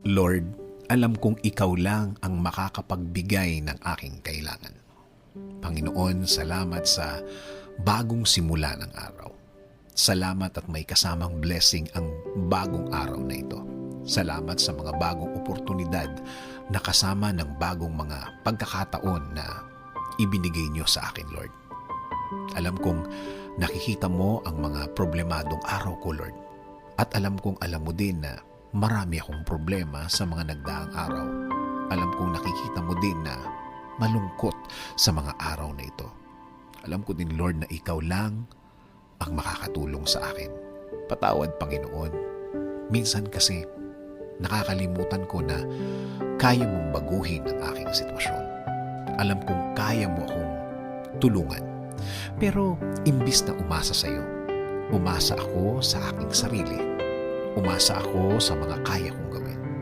Lord, alam kong ikaw lang ang makakapagbigay ng aking kailangan. Panginoon, salamat sa bagong simula ng araw. Salamat at may kasamang blessing ang bagong araw na ito. Salamat sa mga bagong oportunidad na kasama ng bagong mga pagkakataon na ibinigay niyo sa akin, Lord. Alam kong nakikita mo ang mga problemadong araw ko, Lord. At alam kong alam mo din na marami akong problema sa mga nagdaang araw. Alam kong nakikita mo din na malungkot sa mga araw na ito. Alam ko din, Lord, na ikaw lang ang makakatulong sa akin. Patawad, Panginoon. Minsan kasi nakakalimutan ko na kaya mong baguhin ang aking sitwasyon. Alam kong kaya mo akong tulungan. Pero imbis na umasa sa iyo, umasa ako sa aking sarili. Umasa ako sa mga kaya kong gawin.